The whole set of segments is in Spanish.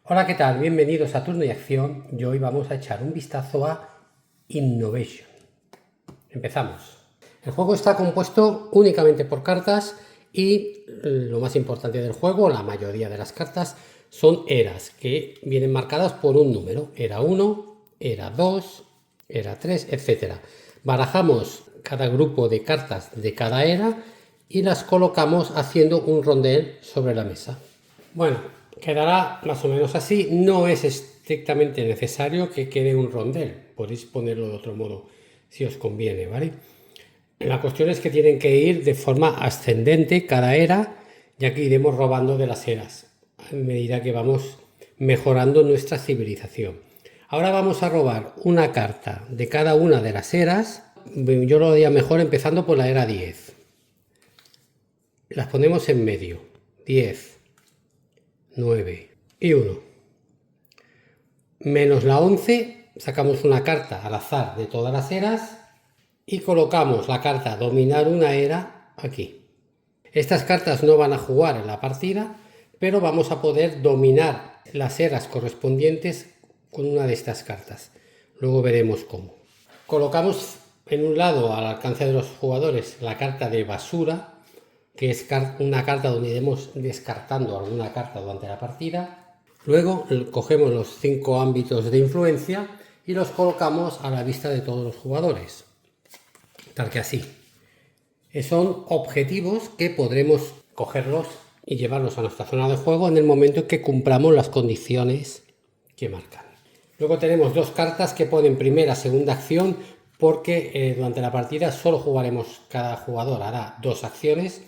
Hola, ¿qué tal? Bienvenidos a Turno y Acción y hoy vamos a echar un vistazo a Innovation. Empezamos. El juego está compuesto únicamente por cartas y lo más importante del juego, la mayoría de las cartas, son eras que vienen marcadas por un número. Era 1, era 2, era 3, etc. Barajamos cada grupo de cartas de cada era y las colocamos haciendo un rondel sobre la mesa. Bueno, quedará más o menos así. No es estrictamente necesario que quede un rondel. Podéis ponerlo de otro modo si os conviene, ¿vale? La cuestión es que tienen que ir de forma ascendente cada era, ya que iremos robando de las eras a medida que vamos mejorando nuestra civilización. Ahora vamos a robar una carta de cada una de las eras. Yo lo haría mejor empezando por la era 10. Las ponemos en medio. 10, 9 y 1. Menos la 11, sacamos una carta al azar de todas las eras y colocamos la carta dominar una era aquí. Estas cartas no van a jugar en la partida, pero vamos a poder dominar las eras correspondientes con una de estas cartas. Luego veremos cómo. Colocamos en un lado, al alcance de los jugadores, la carta de basura, que es una carta donde iremos descartando alguna carta durante la partida. Luego cogemos los 5 ámbitos de influencia y los colocamos a la vista de todos los jugadores, tal que así. Son objetivos que podremos cogerlos y llevarlos a nuestra zona de juego en el momento en que cumplamos las condiciones que marcan. Luego tenemos 2 cartas que ponen primera, segunda acción, porque durante la partida solo jugaremos, cada jugador hará 2 acciones.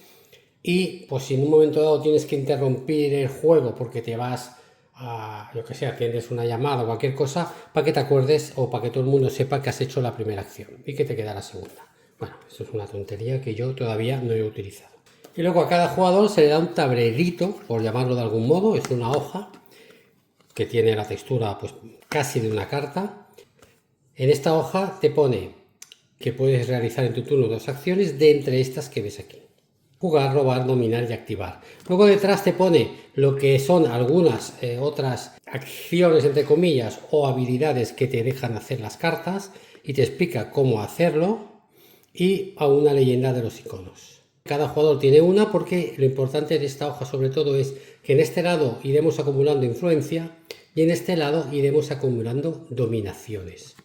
Y pues si en un momento dado tienes que interrumpir el juego porque te vas a, yo que sé, atiendes una llamada o cualquier cosa, para que te acuerdes o para que todo el mundo sepa que has hecho la primera acción y que te queda la segunda. Bueno, eso es una tontería que yo todavía no he utilizado. Y luego a cada jugador se le da un tablerito, por llamarlo de algún modo, es una hoja que tiene la textura pues casi de una carta. En esta hoja te pone que puedes realizar en tu turno 2 acciones de entre estas que ves aquí. Jugar, robar, dominar y activar. Luego detrás te pone lo que son algunas otras acciones, entre comillas, o habilidades que te dejan hacer las cartas y te explica cómo hacerlo y a una leyenda de los iconos. Cada jugador tiene una porque lo importante de esta hoja sobre todo es que en este lado iremos acumulando influencia y en este lado iremos acumulando dominaciones.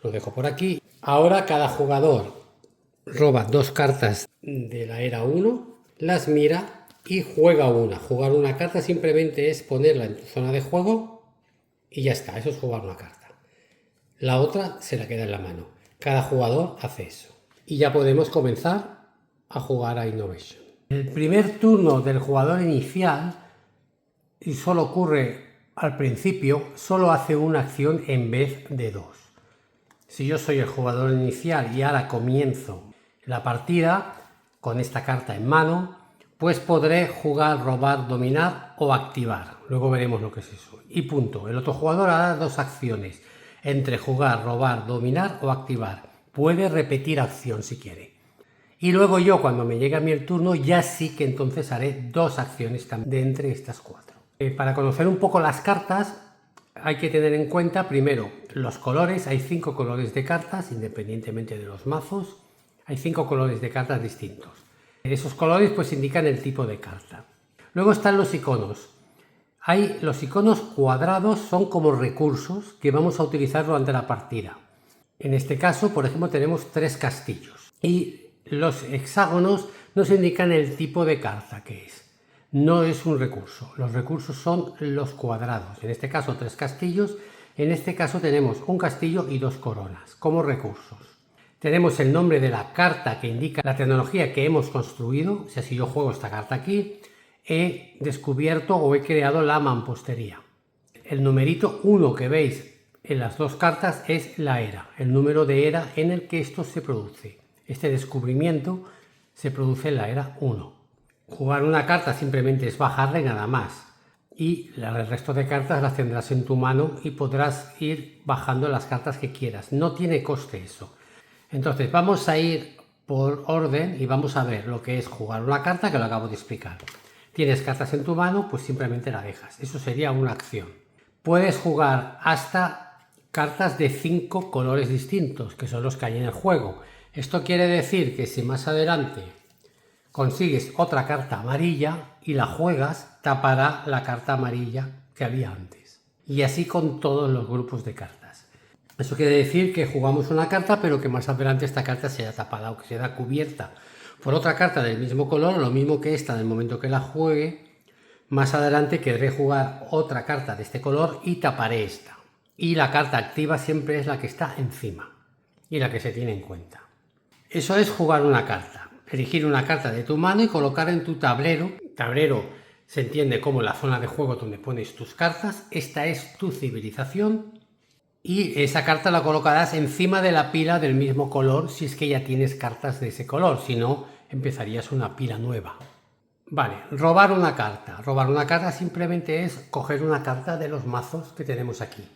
Lo dejo por aquí. Ahora cada jugador roba 2 cartas de la era 1, las mira y juega una. Jugar una carta simplemente es ponerla en tu zona de juego y ya está, eso es jugar una carta. La otra se la queda en la mano. Cada jugador hace eso. Y ya podemos comenzar a jugar a Innovation. El primer turno del jugador inicial, y solo ocurre al principio, solo hace una acción en vez de 2. Si yo soy el jugador inicial y ahora comienzo la partida con esta carta en mano, pues podré jugar, robar, dominar o activar. Luego veremos lo que es eso. Y punto. El otro jugador hará 2 acciones entre jugar, robar, dominar o activar. Puede repetir acción si quiere. Y luego yo, cuando me llegue a mí el turno, ya sí que entonces haré 2 acciones de entre estas 4. Para conocer un poco las cartas, hay que tener en cuenta primero los colores. Hay 5 colores de cartas, independientemente de los mazos. Hay 5 colores de cartas distintos. Esos colores pues indican el tipo de carta. Luego están los iconos. Los iconos cuadrados son como recursos que vamos a utilizar durante la partida. En este caso, por ejemplo, tenemos 3 castillos. Y los hexágonos nos indican el tipo de carta que es. No es un recurso. Los recursos son los cuadrados. En este caso 3 castillos. En este caso tenemos un castillo y 2 coronas como recursos. Tenemos el nombre de la carta que indica la tecnología que hemos construido. O sea, si yo juego esta carta aquí, he descubierto o he creado la mampostería. El numerito 1 que veis en las 2 cartas es la era, el número de era en el que esto se produce. Este descubrimiento se produce en la era 1. Jugar una carta simplemente es bajarla y nada más. Y el resto de cartas las tendrás en tu mano y podrás ir bajando las cartas que quieras. No tiene coste eso. Entonces vamos a ir por orden y vamos a ver lo que es jugar una carta, que lo acabo de explicar. Tienes cartas en tu mano, pues simplemente la dejas. Eso sería una acción. Puedes jugar hasta cartas de 5 colores distintos, que son los que hay en el juego. Esto quiere decir que si más adelante consigues otra carta amarilla y la juegas, tapará la carta amarilla que había antes. Y así con todos los grupos de cartas. Eso quiere decir que jugamos una carta, pero que más adelante esta carta sea tapada o que sea cubierta por otra carta del mismo color, lo mismo que esta en el momento que la juegue. Más adelante querré jugar otra carta de este color y taparé esta. Y la carta activa siempre es la que está encima y la que se tiene en cuenta. Eso es jugar una carta. Elegir una carta de tu mano y colocar en tu tablero. Tablero se entiende como la zona de juego donde pones tus cartas. Esta es tu civilización. Y esa carta la colocarás encima de la pila del mismo color si es que ya tienes cartas de ese color. Si no, empezarías una pila nueva. Vale, robar una carta. Robar una carta simplemente es coger una carta de los mazos que tenemos aquí.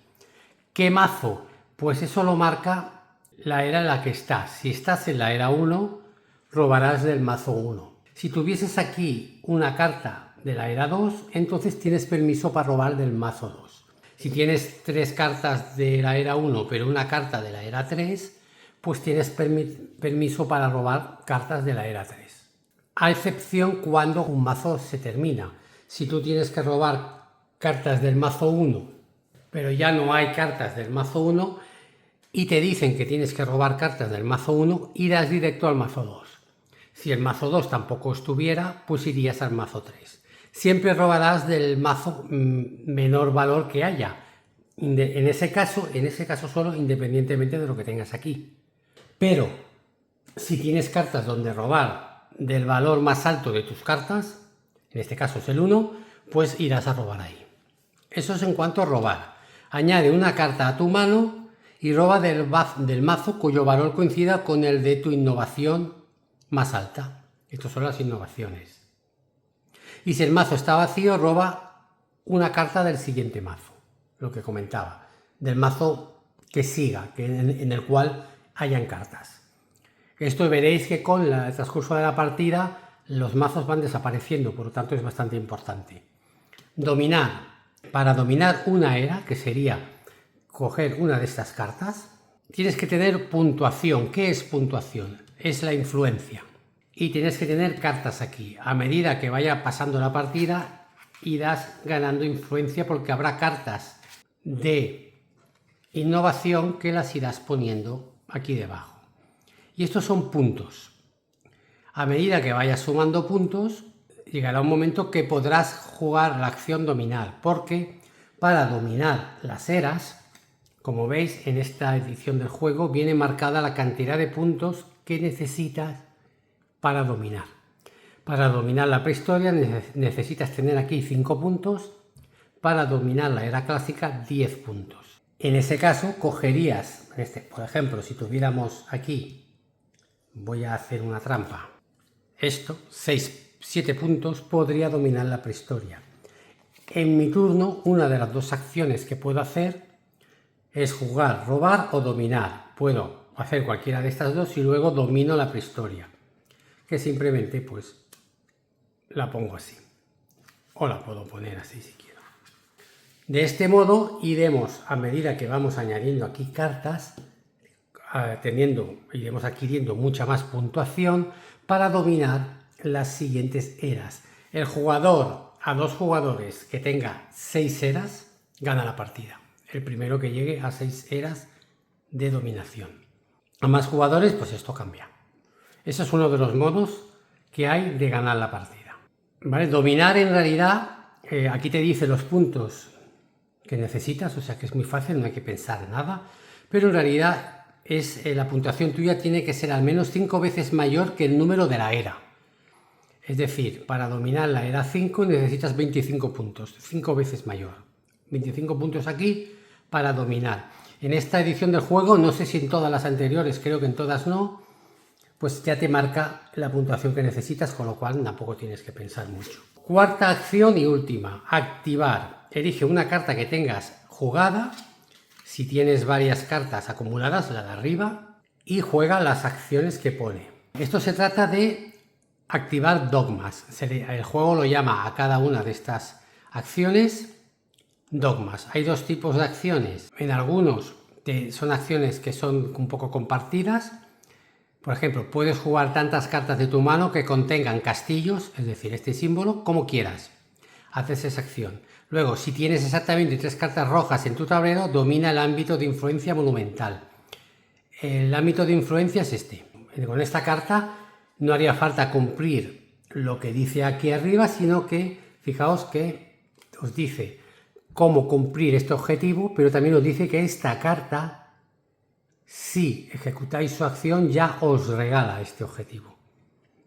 ¿Qué mazo? Pues eso lo marca la era en la que estás. Si estás en la era 1, robarás del mazo 1. Si tuvieses aquí una carta de la era 2, entonces tienes permiso para robar del mazo 2. Si tienes 3 cartas de la era 1, pero una carta de la era 3, pues tienes permiso para robar cartas de la era 3. A excepción cuando un mazo se termina. Si tú tienes que robar cartas del mazo 1, pero ya no hay cartas del mazo 1, y te dicen que tienes que robar cartas del mazo 1, irás directo al mazo 2. Si el mazo 2 tampoco estuviera, pues irías al mazo 3. Siempre robarás del mazo menor valor que haya. En ese caso solo, independientemente de lo que tengas aquí. Pero si tienes cartas donde robar del valor más alto de tus cartas, en este caso es el 1, pues irás a robar ahí. Eso es en cuanto a robar. Añade una carta a tu mano y roba del mazo cuyo valor coincida con el de tu innovación más alta. Estas son las innovaciones. Y si el mazo está vacío, roba una carta del siguiente mazo, lo que comentaba, del mazo que siga, en el cual hayan cartas. Esto veréis que con el transcurso de la partida los mazos van desapareciendo, por lo tanto es bastante importante. Dominar. Para dominar una era, que sería coger una de estas cartas, tienes que tener puntuación. ¿Qué es puntuación? Es la influencia. Y tienes que tener cartas aquí. A medida que vaya pasando la partida, irás ganando influencia porque habrá cartas de innovación que las irás poniendo aquí debajo. Y estos son puntos. A medida que vayas sumando puntos, llegará un momento que podrás jugar la acción dominar, porque para dominar las eras, como veis en esta edición del juego, viene marcada la cantidad de puntos que necesitas para dominar. Para dominar la prehistoria necesitas tener aquí 5 puntos, para dominar la era clásica 10 puntos. En ese caso cogerías, por ejemplo, si tuviéramos aquí, voy a hacer una trampa, esto, 7 puntos, podría dominar la prehistoria. En mi turno, una de las dos acciones que puedo hacer es jugar, robar o dominar. Puedo hacer cualquiera de estas dos y luego domino la prehistoria, que simplemente pues la pongo así, o la puedo poner así si quiero. De este modo iremos, a medida que vamos añadiendo aquí cartas, iremos adquiriendo mucha más puntuación para dominar las siguientes eras. El jugador, a 2 jugadores que tenga 6 eras, gana la partida. El primero que llegue a 6 eras de dominación. A más jugadores, pues esto cambia. Ese es uno de los modos que hay de ganar la partida. ¿Vale? Dominar en realidad, aquí te dice los puntos que necesitas, o sea que es muy fácil, no hay que pensar en nada, pero en realidad la puntuación tuya tiene que ser al menos 5 veces mayor que el número de la era. Es decir, para dominar la era 5 necesitas 25 puntos, 5 veces mayor. 25 puntos aquí para dominar. En esta edición del juego, no sé si en todas las anteriores, creo que en todas no, pues ya te marca la puntuación que necesitas, con lo cual tampoco tienes que pensar mucho. Cuarta acción y última, activar. Elige una carta que tengas jugada, si tienes varias cartas acumuladas, la de arriba, y juega las acciones que pone. Esto se trata de activar dogmas. El juego lo llama a cada una de estas acciones dogmas. Hay dos tipos de acciones. En algunos son acciones que son un poco compartidas. Por ejemplo, puedes jugar tantas cartas de tu mano que contengan castillos, es decir, este símbolo, como quieras. Haces esa acción. Luego, si tienes exactamente 3 cartas rojas en tu tablero, domina el ámbito de influencia monumental. El ámbito de influencia es este. Con esta carta no haría falta cumplir lo que dice aquí arriba, sino que, fijaos que os dice cómo cumplir este objetivo, pero también os dice que esta carta, si ejecutáis su acción, ya os regala este objetivo.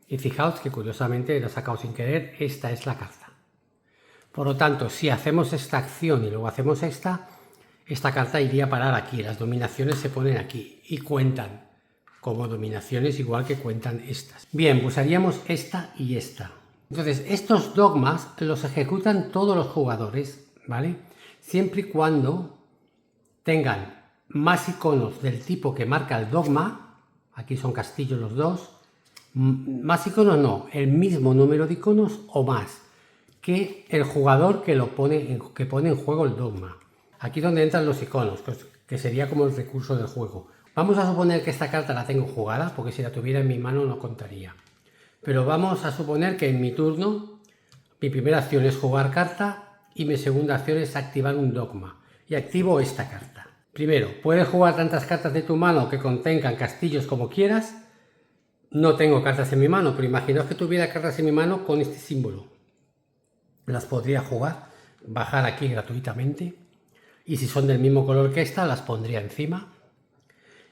Y fijaos que curiosamente lo he sacado sin querer, esta es la carta. Por lo tanto, si hacemos esta acción y luego hacemos esta carta iría a parar aquí, las dominaciones se ponen aquí y cuentan como dominaciones igual que cuentan estas. Bien, pues haríamos esta y esta. Entonces, estos dogmas los ejecutan todos los jugadores, ¿vale? Siempre y cuando tengan más iconos del tipo que marca el dogma, aquí son castillos los dos, más iconos no, el mismo número de iconos o más que el jugador que pone en juego el dogma. Aquí donde entran los iconos, que sería como el recurso del juego. Vamos a suponer que esta carta la tengo jugada, porque si la tuviera en mi mano no contaría. Pero vamos a suponer que en mi turno, mi primera acción es jugar carta y mi segunda acción es activar un dogma. Y activo esta carta. Primero, puedes jugar tantas cartas de tu mano que contengan castillos como quieras. No tengo cartas en mi mano, pero imaginaos que tuviera cartas en mi mano con este símbolo. Las podría jugar, bajar aquí gratuitamente. Y si son del mismo color que esta, las pondría encima.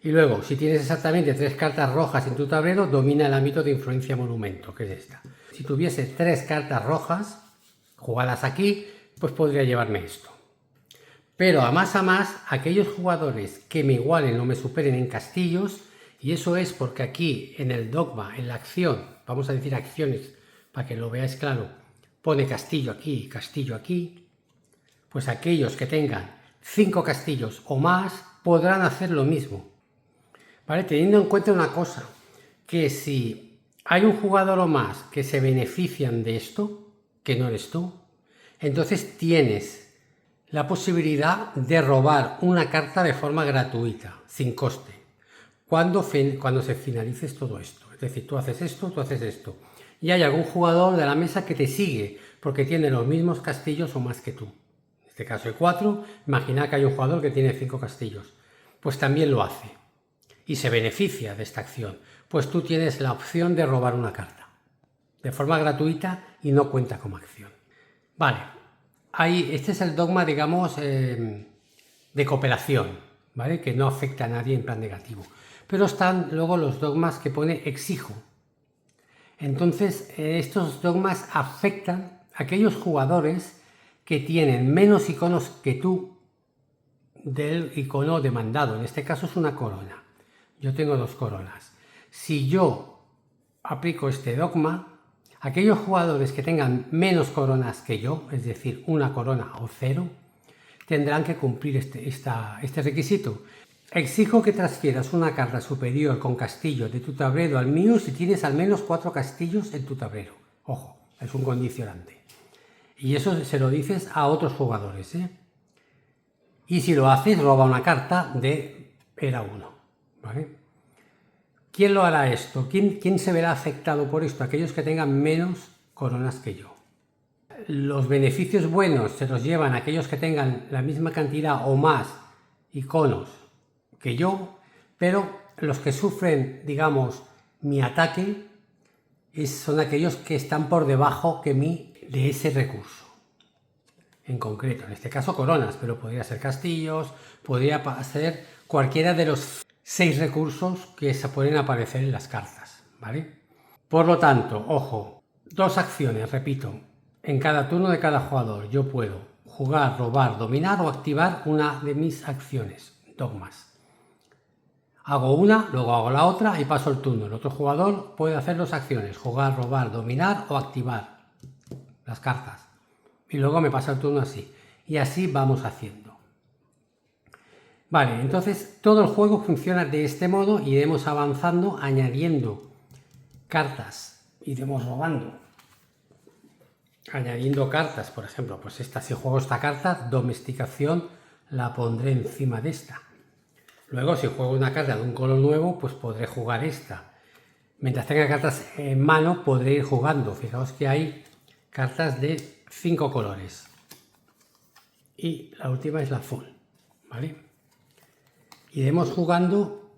Y luego, si tienes exactamente 3 cartas rojas en tu tablero, domina el ámbito de influencia monumento, que es esta. Si tuviese 3 cartas rojas jugadas aquí, pues podría llevarme esto. Pero a más, aquellos jugadores que me igualen o me superen en castillos, y eso es porque aquí en el dogma, en la acción, vamos a decir acciones para que lo veáis claro, pone castillo aquí, pues aquellos que tengan 5 castillos o más podrán hacer lo mismo. ¿Vale? Teniendo en cuenta una cosa, que si hay un jugador o más que se benefician de esto, que no eres tú, entonces tienes la posibilidad de robar una carta de forma gratuita, sin coste, cuando se finalice todo esto. Es decir, tú haces esto, y hay algún jugador de la mesa que te sigue, porque tiene los mismos castillos o más que tú. En este caso hay 4, imagina que hay un jugador que tiene 5 castillos, pues también lo hace. Y se beneficia de esta acción, pues tú tienes la opción de robar una carta de forma gratuita y no cuenta como acción. Vale, este es el dogma, digamos, de cooperación, ¿vale? Que no afecta a nadie en plan negativo. Pero están luego los dogmas que pone exijo. Entonces, estos dogmas afectan a aquellos jugadores que tienen menos iconos que tú del icono demandado. En este caso es una corona. Yo tengo 2 coronas. Si yo aplico este dogma, aquellos jugadores que tengan menos coronas que yo, es decir, una corona o 0, tendrán que cumplir este requisito. Exijo que transfieras una carta superior con castillo de tu tablero al mío si tienes al menos 4 castillos en tu tablero. Ojo, es un condicionante. Y eso se lo dices a otros jugadores, ¿eh? Y si lo haces, roba una carta de era 1. ¿Vale? ¿Quién lo hará esto? ¿Quién se verá afectado por esto? Aquellos que tengan menos coronas que yo. Los beneficios buenos se los llevan aquellos que tengan la misma cantidad o más iconos que yo, pero los que sufren, digamos, mi ataque son aquellos que están por debajo que mí de ese recurso. En concreto, en este caso coronas, pero podría ser castillos, podría ser cualquiera de los 6 recursos que se pueden aparecer en las cartas, ¿vale? Por lo tanto, ojo, 2 acciones, repito, en cada turno de cada jugador. Yo puedo jugar, robar, dominar o activar una de mis acciones, dogmas. Hago una, luego hago la otra y paso el turno. El otro jugador puede hacer 2 acciones, jugar, robar, dominar o activar las cartas. Y luego me pasa el turno así. Y así vamos haciendo. Vale, entonces todo el juego funciona de este modo y iremos avanzando añadiendo cartas, iremos robando, añadiendo cartas, por ejemplo, pues esta, si juego esta carta, domesticación, la pondré encima de esta. Luego, si juego una carta de un color nuevo, pues podré jugar esta. Mientras tenga cartas en mano, podré ir jugando. Fijaos que hay cartas de 5 colores. Y la última es la azul, ¿vale? Iremos jugando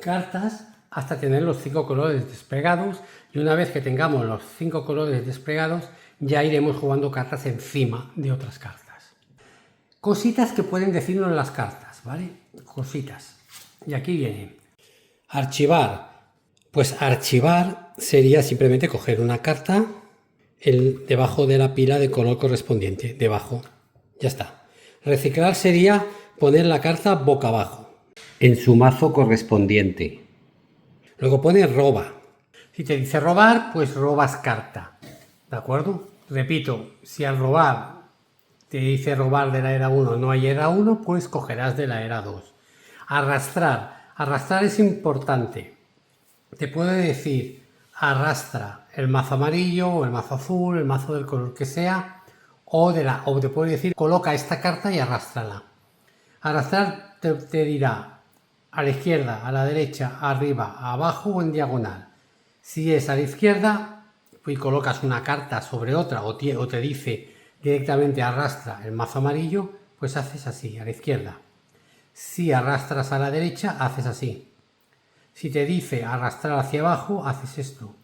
cartas hasta tener los 5 colores desplegados. Y una vez que tengamos los 5 colores desplegados, ya iremos jugando cartas encima de otras cartas. Cositas que pueden decirnos las cartas, ¿vale? Cositas. Y aquí viene. Archivar. Pues archivar sería simplemente coger una carta debajo de la pila de color correspondiente. Debajo. Ya está. Reciclar sería poner la carta boca abajo, en su mazo correspondiente. Luego pone roba. Si te dice robar, pues robas carta. ¿De acuerdo? Repito, si al robar te dice robar de la era 1, no hay era 1, pues cogerás de la era 2. Arrastrar. Arrastrar es importante. Te puede decir arrastra el mazo amarillo o el mazo azul, el mazo del color que sea, o te puede decir coloca esta carta y arrástrala. Arrastrar te dirá a la izquierda, a la derecha, arriba, abajo o en diagonal. Si es a la izquierda, pues colocas una carta sobre otra o te dice directamente arrastra el mazo amarillo, pues haces así, a la izquierda. Si arrastras a la derecha, haces así. Si te dice arrastrar hacia abajo, haces esto.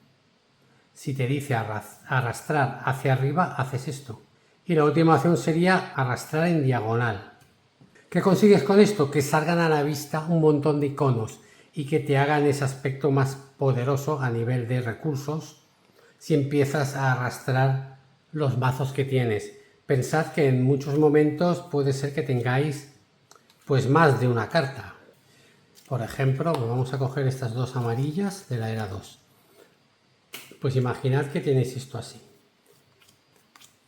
Si te dice arrastrar hacia arriba, haces esto. Y la última opción sería arrastrar en diagonal. ¿Qué consigues con esto? Que salgan a la vista un montón de iconos y que te hagan ese aspecto más poderoso a nivel de recursos si empiezas a arrastrar los mazos que tienes. Pensad que en muchos momentos puede ser que tengáis pues más de una carta. Por ejemplo, pues vamos a coger estas dos amarillas de la era 2. Pues imaginad que tenéis esto así.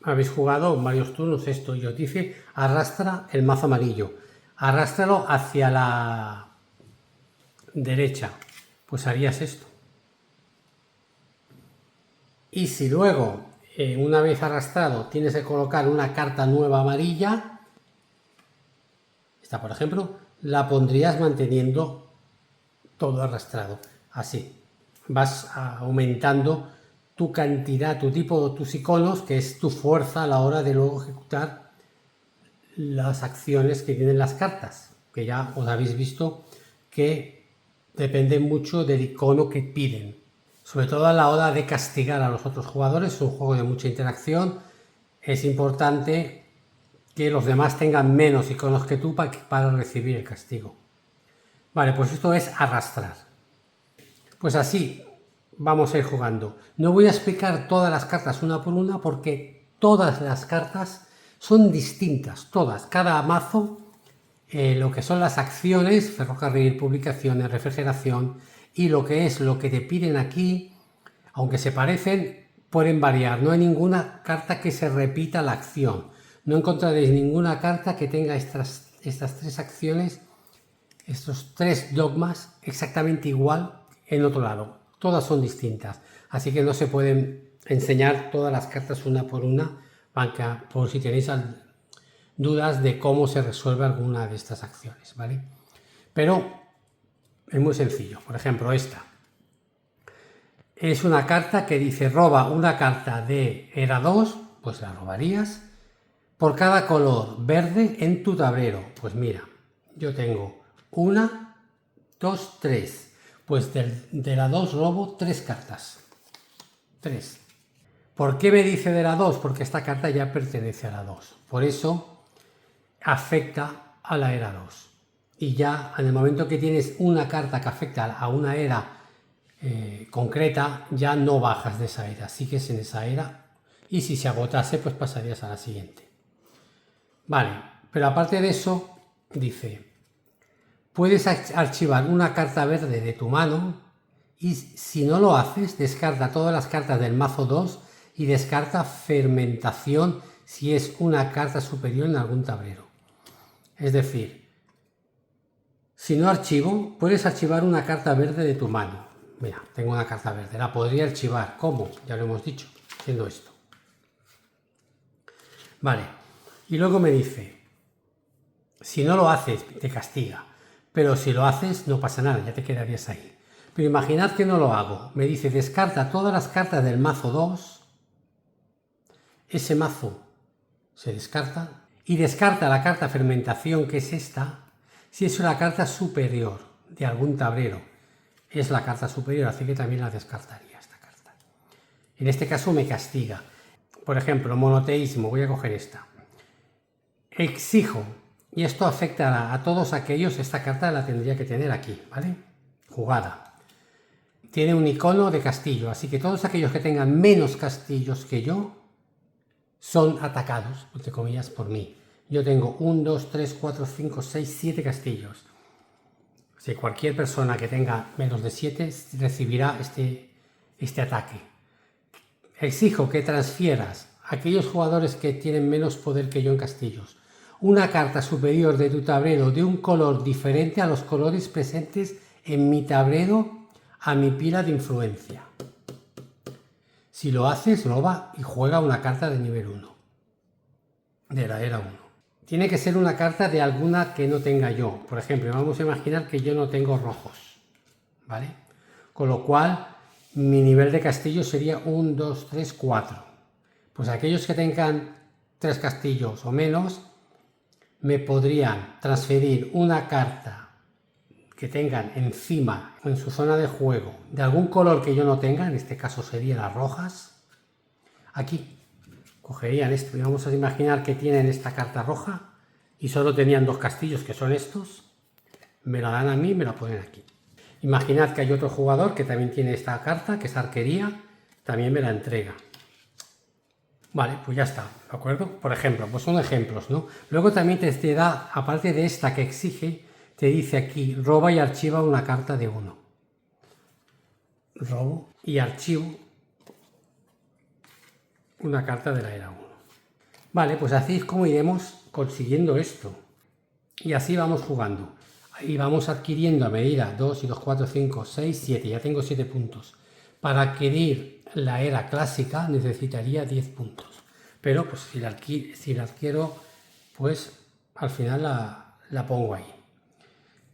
Habéis jugado en varios turnos esto y os dice arrastra el mazo amarillo. Arrástralo hacia la derecha. Pues harías esto. Y si luego, una vez arrastrado, tienes que colocar una carta nueva amarilla, esta por ejemplo, la pondrías manteniendo todo arrastrado. Así. Vas aumentando tu cantidad, tu tipo, tus iconos, que es tu fuerza a la hora de luego ejecutar las acciones que tienen las cartas, que ya os habéis visto que dependen mucho del icono que piden. Sobre todo a la hora de castigar a los otros jugadores, es un juego de mucha interacción, es importante que los demás tengan menos iconos que tú para recibir el castigo. Vale, pues esto es arrastrar. Pues así vamos a ir jugando. No voy a explicar todas las cartas una por una porque todas las cartas son distintas, todas. Cada mazo, lo que son las acciones, ferrocarril, publicaciones, refrigeración y lo que te piden aquí, aunque se parecen, pueden variar. No hay ninguna carta que se repita la acción. No encontraréis ninguna carta que tenga estas tres acciones, estos tres dogmas exactamente igual en otro lado. Todas son distintas, así que no se pueden enseñar todas las cartas una por una, por si tenéis dudas de cómo se resuelve alguna de estas acciones, ¿vale? Pero es muy sencillo. Por ejemplo, esta es una carta que dice roba una carta de era 2, pues la robarías, por cada color verde en tu tablero. Pues mira, yo tengo 1, 2, 3. Pues de la 2 robo 3 cartas. 3. ¿Por qué me dice de la 2? Porque esta carta ya pertenece a la 2. Por eso afecta a la era 2. Y ya en el momento que tienes una carta que afecta a una era concreta, ya no bajas de esa era. Sigues en esa era y si se agotase, pues pasarías a la siguiente. Vale, pero aparte de eso, dice... Puedes archivar una carta verde de tu mano y si no lo haces, descarta todas las cartas del mazo 2 y descarta fermentación si es una carta superior en algún tablero. Es decir, si no archivo, puedes archivar una carta verde de tu mano. Mira, tengo una carta verde. La podría archivar. ¿Cómo? Ya lo hemos dicho, haciendo esto. Vale. Y luego me dice, si no lo haces, te castiga. Pero si lo haces, no pasa nada, ya te quedarías ahí. Pero imaginad que no lo hago. Me dice, descarta todas las cartas del mazo 2. Ese mazo se descarta. Y descarta la carta fermentación, que es esta, si es una carta superior de algún tablero. Es la carta superior, así que también la descartaría esta carta. En este caso me castiga. Por ejemplo, monoteísmo, voy a coger esta. Exijo, y esto afectará a todos aquellos, esta carta la tendría que tener aquí, ¿vale? Jugada. Tiene un icono de castillo, así que todos aquellos que tengan menos castillos que yo son atacados, entre comillas, por mí. Yo tengo 1, 2, 3, 4, 5, 6, 7 castillos. Si cualquier persona que tenga menos de 7 recibirá este ataque. Exijo que transfieras a aquellos jugadores que tienen menos poder que yo en castillos una carta superior de tu tablero de un color diferente a los colores presentes en mi tablero a mi pila de influencia. Si lo haces, roba y juega una carta de nivel 1, de la era 1. Tiene que ser una carta de alguna que no tenga yo. Por ejemplo, vamos a imaginar que yo no tengo rojos, ¿vale? Con lo cual, mi nivel de castillo sería 1, 2, 3, 4. Pues aquellos que tengan 3 castillos o menos, me podrían transferir una carta que tengan encima, en su zona de juego, de algún color que yo no tenga, en este caso serían las rojas. Aquí cogerían esto y vamos a imaginar que tienen esta carta roja y solo tenían 2 castillos, que son estos. Me la dan a mí y me la ponen aquí. Imaginad que hay otro jugador que también tiene esta carta, que es arquería, también me la entrega. Vale, pues ya está, ¿de acuerdo? Por ejemplo, pues son ejemplos, ¿no? Luego también te da, aparte de esta que exige, te dice aquí, roba y archiva una carta de 1. Robo y archivo una carta de la era 1. Vale, pues así es como iremos consiguiendo esto. Y así vamos jugando. Y vamos adquiriendo a medida 2 y 2, 4, 5, 6, 7. Ya tengo 7 puntos. Para adquirir la era clásica necesitaría 10 puntos. Pero pues si la adquiero, pues al final la pongo ahí.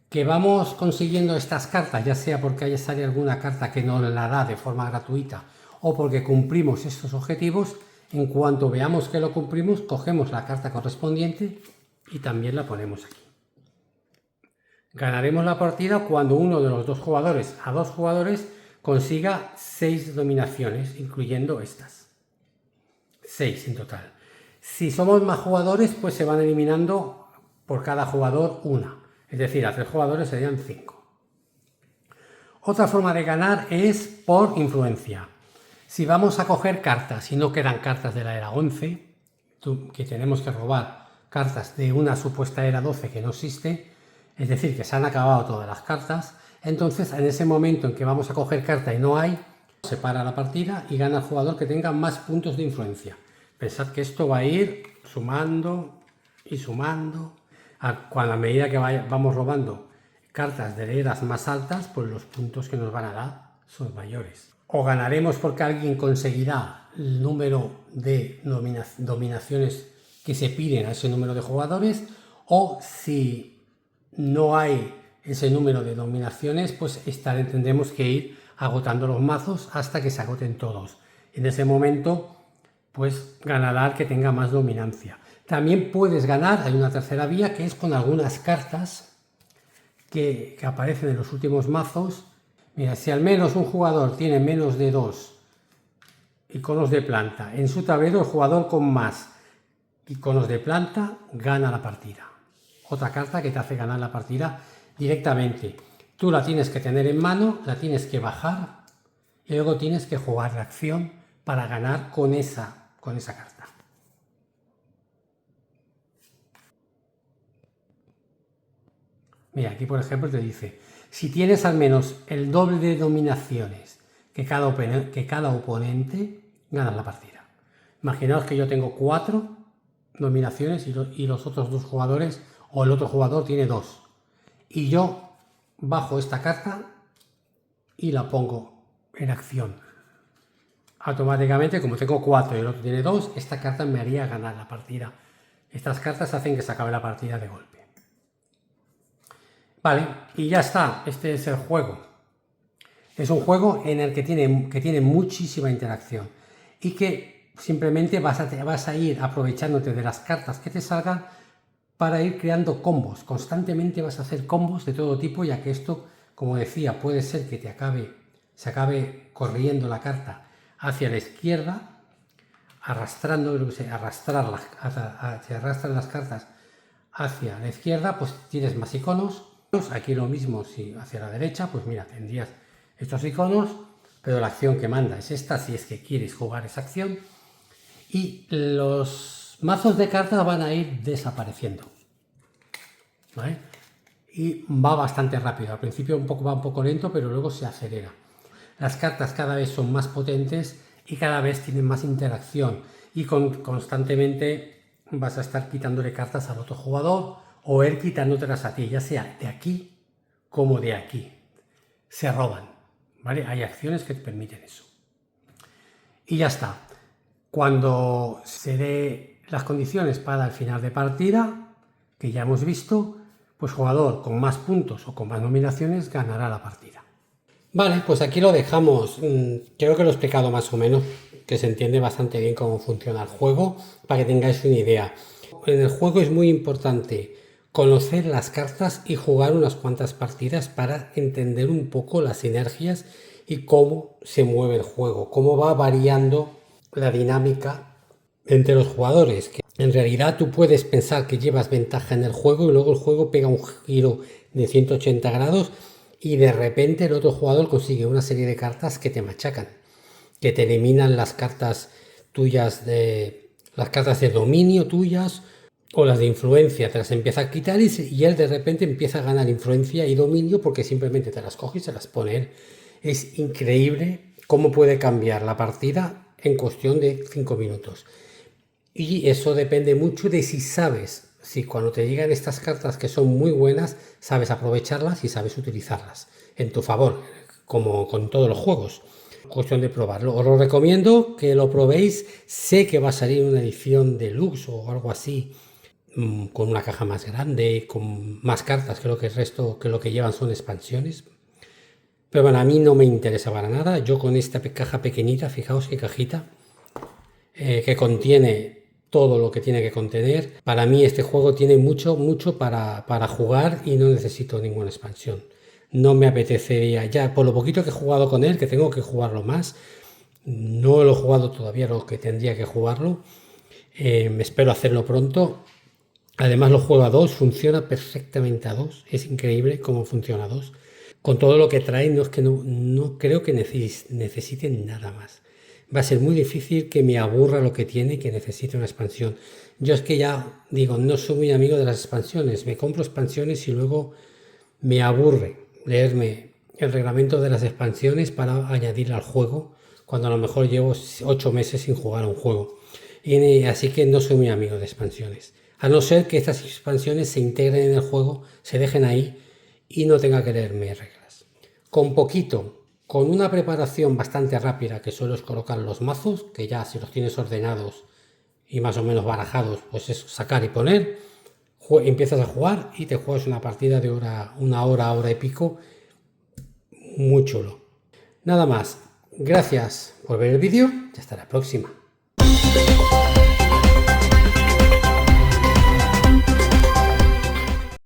Que vamos consiguiendo estas cartas, ya sea porque haya sale alguna carta que nos la da de forma gratuita o porque cumplimos estos objetivos, en cuanto veamos que lo cumplimos, cogemos la carta correspondiente y también la ponemos aquí. Ganaremos la partida cuando uno de los 2 jugadores a 2 jugadores consiga 6 dominaciones, incluyendo estas. 6 en total. Si somos más jugadores, pues se van eliminando por cada jugador una. Es decir, a 3 jugadores serían 5. Otra forma de ganar es por influencia. Si vamos a coger cartas y no quedan cartas de la era 11, que tenemos que robar cartas de una supuesta era 12 que no existe, es decir, que se han acabado todas las cartas, entonces en ese momento en que vamos a coger carta y no hay, se para la partida y gana el jugador que tenga más puntos de influencia. Pensad que esto va a ir sumando y sumando. A medida que vamos robando cartas de eras más altas, pues los puntos que nos van a dar son mayores. O ganaremos porque alguien conseguirá el número de dominaciones que se piden a ese número de jugadores, o si no hay ese número de dominaciones, pues tendremos que ir agotando los mazos hasta que se agoten todos. En ese momento, pues ganará el que tenga más dominancia. También puedes ganar, hay una tercera vía, que es con algunas cartas que aparecen en los últimos mazos. Mira, si al menos un jugador tiene menos de 2 iconos de planta en su tablero, el jugador con más iconos de planta gana la partida. Otra carta que te hace ganar la partida directamente. Tú la tienes que tener en mano, la tienes que bajar y luego tienes que jugar la acción para ganar con esa carta. Mira, aquí por ejemplo te dice, si tienes al menos el doble de dominaciones que cada oponente, ganas la partida. Imaginaos que yo tengo 4 dominaciones y los otros 2 jugadores, o el otro jugador tiene 2. Y yo bajo esta carta y la pongo en acción. Automáticamente, como tengo 4 y el otro tiene 2, esta carta me haría ganar la partida. Estas cartas hacen que se acabe la partida de golpe. Vale, y ya está. Este es el juego. Es un juego en el que tiene muchísima interacción y que simplemente vas a ir aprovechándote de las cartas que te salgan para ir creando combos. Constantemente vas a hacer combos de todo tipo, ya que esto, como decía, puede ser que se acabe corriendo la carta hacia la izquierda, arrastran las cartas hacia la izquierda, pues tienes más iconos. Aquí lo mismo, si hacia la derecha, pues mira, tendrías estos iconos, pero la acción que manda es esta, si es que quieres jugar esa acción, y los mazos de cartas van a ir desapareciendo, ¿vale? Y va bastante rápido, al principio va un poco lento, pero luego se acelera. Las cartas cada vez son más potentes y cada vez tienen más interacción, y constantemente vas a estar quitándole cartas al otro jugador o él quitándotelas a ti, ya sea de aquí como de aquí. Se roban, ¿vale? Hay acciones que te permiten eso. Y ya está. Cuando se dé las condiciones para el final de partida, que ya hemos visto, pues jugador con más puntos o con más nominaciones ganará la partida. Vale, pues aquí lo dejamos. Creo que lo he explicado más o menos, que se entiende bastante bien cómo funciona el juego, para que tengáis una idea. En el juego es muy importante conocer las cartas y jugar unas cuantas partidas para entender un poco las sinergias y cómo se mueve el juego, cómo va variando la dinámica entre los jugadores. Que en realidad tú puedes pensar que llevas ventaja en el juego y luego el juego pega un giro de 180 grados y de repente el otro jugador consigue una serie de cartas que te machacan, que te eliminan las cartas tuyas, las cartas de dominio tuyas, o las de influencia, te las empieza a quitar y él de repente empieza a ganar influencia y dominio porque simplemente te las coge y se las pone él. Es increíble cómo puede cambiar la partida en cuestión de 5 minutos. Y eso depende mucho de si cuando te llegan estas cartas que son muy buenas, sabes aprovecharlas y sabes utilizarlas en tu favor, como con todos los juegos. Cuestión de probarlo. Os lo recomiendo que lo probéis. Sé que va a salir una edición deluxe o algo así, con una caja más grande, con más cartas. Creo que el resto, que lo que llevan son expansiones. Pero bueno, a mí no me interesa para nada. Yo con esta caja pequeñita, fijaos qué cajita, que contiene todo lo que tiene que contener. Para mí este juego tiene mucho para jugar y no necesito ninguna expansión. No me apetecería, ya por lo poquito que he jugado con él, que tengo que jugarlo más, no lo he jugado todavía lo que tendría que jugarlo. Espero hacerlo pronto. Además lo juego a 2, funciona perfectamente a 2, es increíble cómo funciona a 2. Con todo lo que trae, no es que no creo que necesiten nada más. Va a ser muy difícil que me aburra lo que tiene y que necesite una expansión. Yo es que ya digo, no soy muy amigo de las expansiones, me compro expansiones y luego me aburre leerme el reglamento de las expansiones para añadirla al juego, cuando a lo mejor llevo 8 meses sin jugar a un juego. Así que no soy muy amigo de expansiones. A no ser que estas expansiones se integren en el juego, se dejen ahí y no tenga que leerme reglas. Con una preparación bastante rápida, que solo es colocar los mazos, que ya si los tienes ordenados y más o menos barajados, pues es sacar y poner, empiezas a jugar y te juegas una partida de una hora y pico, muy chulo. Nada más, gracias por ver el vídeo y hasta la próxima.